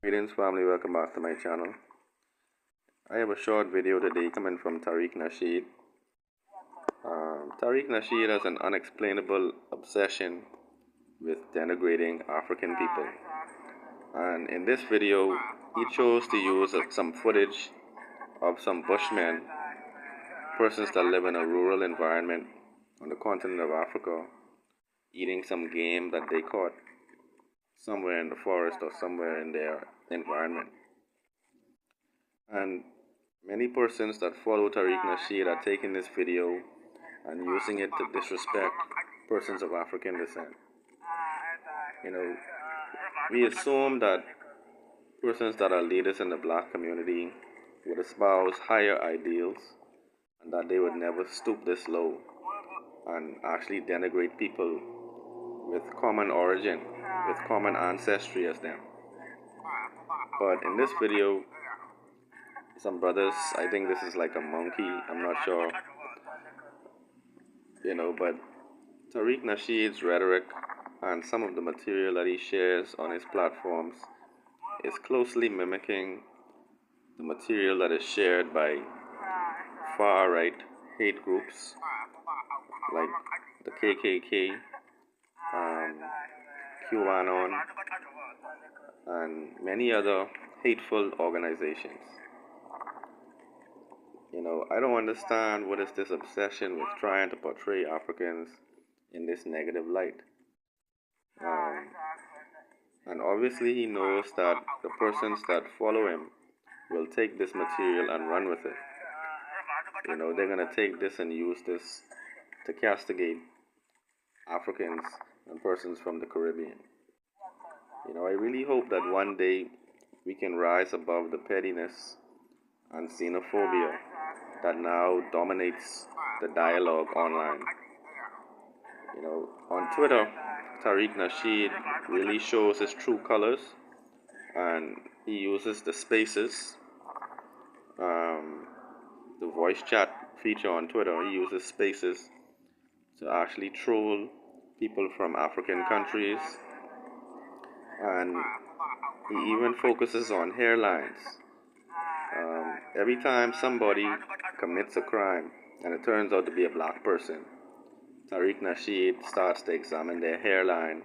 Greetings family, welcome back to my channel. I have a short video today coming from Tariq Nasheed. Tariq Nasheed has an unexplainable obsession with denigrating African people. And in this video, he chose to use some footage of some bushmen, persons that live in a rural environment on the continent of Africa, eating some game that they caught somewhere in the forest or somewhere in their environment. And many persons that follow Tariq Nasheed are taking this video and using it to disrespect persons of African descent. You know, we assume that persons that are leaders in the black community would espouse higher ideals and that they would never stoop this low and actually denigrate people with common origin, with common ancestry as them. But in this video, some brothers, I think this is like a monkey, I'm not sure, but Tariq Nasheed's rhetoric and some of the material that he shares on his platforms is closely mimicking the material that is shared by far-right hate groups like the KKK, QAnon, and many other hateful organizations. I don't understand what is this obsession with trying to portray Africans in this negative light. And obviously he knows that the persons that follow him will take this material and run with it. They're going to take this and use this to castigate Africans and persons from the Caribbean. I really hope that one day we can rise above the pettiness and xenophobia that now dominates the dialogue online. On Twitter, Tariq Nasheed really shows his true colors, and he uses the spaces, the voice chat feature on Twitter. He uses spaces to actually troll people from African countries, and he even focuses on hairlines. Every time somebody commits a crime and it turns out to be a black person, Tariq Nasheed starts to examine their hairline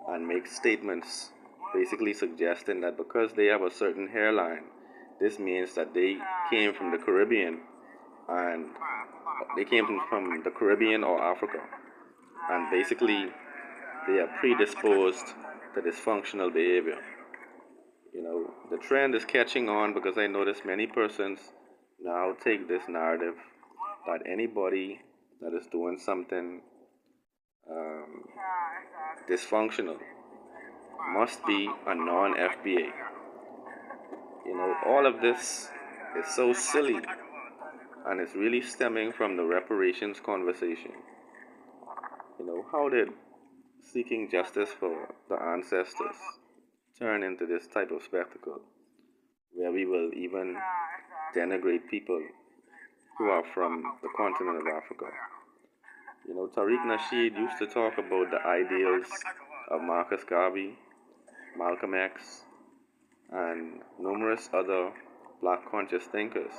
and makes statements basically suggesting that because they have a certain hairline, this means that they came from the Caribbean, and they came from the Caribbean or Africa, and basically they are predisposed to dysfunctional behavior. The trend is catching on because I notice many persons now take this narrative that anybody that is doing something dysfunctional must be a non-FBA. All of this is so silly, and it's really stemming from the reparations conversation. How did seeking justice for the ancestors turn into this type of spectacle where we will even denigrate people who are from the continent of Africa? Tariq Nasheed used to talk about the ideals of Marcus Garvey, Malcolm X, and numerous other black conscious thinkers.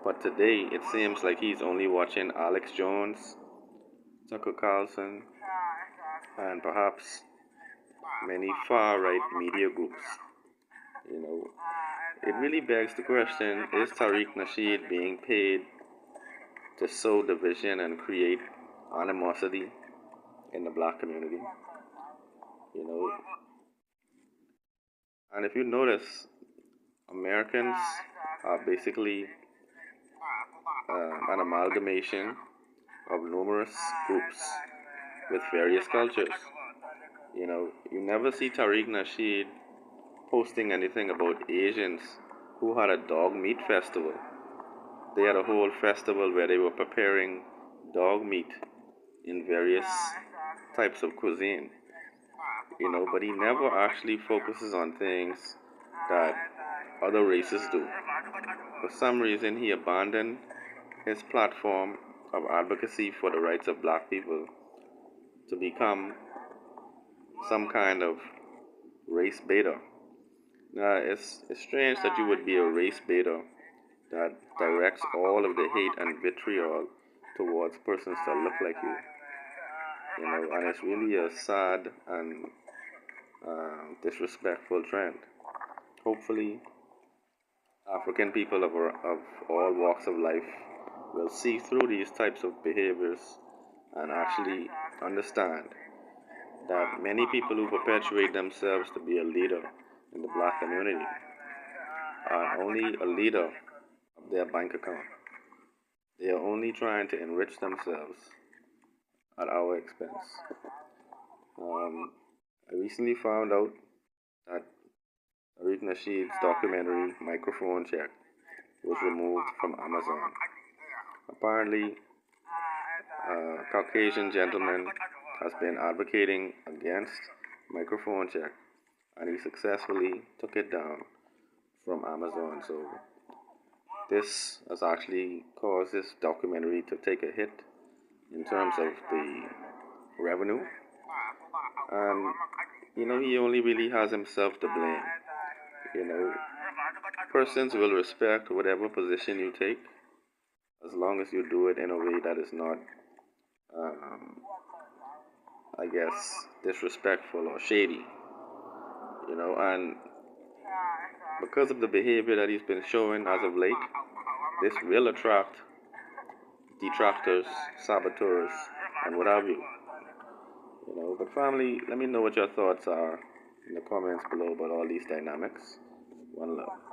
But today it seems like he's only watching Alex Jones, Tucker Carlson, and perhaps many far-right media groups. It really begs the question, is Tariq Nasheed being paid to sow division and create animosity in the black community? And if you notice, Americans are basically an amalgamation of numerous groups with various cultures. You never see Tariq Nasheed posting anything about Asians who had a dog meat festival. They had a whole festival where they were preparing dog meat in various types of cuisine. But he never actually focuses on things that other races do. For some reason, he abandoned his platform of advocacy for the rights of black people to become some kind of race beta. It's strange that you would be a race baiter that directs all of the hate and vitriol towards persons that look like you, and it's really a sad and disrespectful trend. Hopefully, African people of all walks of life will see through these types of behaviors and actually understand that many people who perpetuate themselves to be a leader in the black community are only a leader of their bank account. They are only trying to enrich themselves at our expense. I recently found out that Tariq Nasheeds' documentary Microphone Check was removed from Amazon. Apparently, a Caucasian gentleman has been advocating against Microphone Check, and he successfully took it down from Amazon. So this has actually caused this documentary to take a hit in terms of the revenue. And he only really has himself to blame. Persons will respect whatever position you take as long as you do it in a way that is not, um, I guess, disrespectful or shady. And because of the behavior that he's been showing as of late, this will attract detractors, saboteurs, and what have you. But family, let me know what your thoughts are in the comments below about all these dynamics. One love.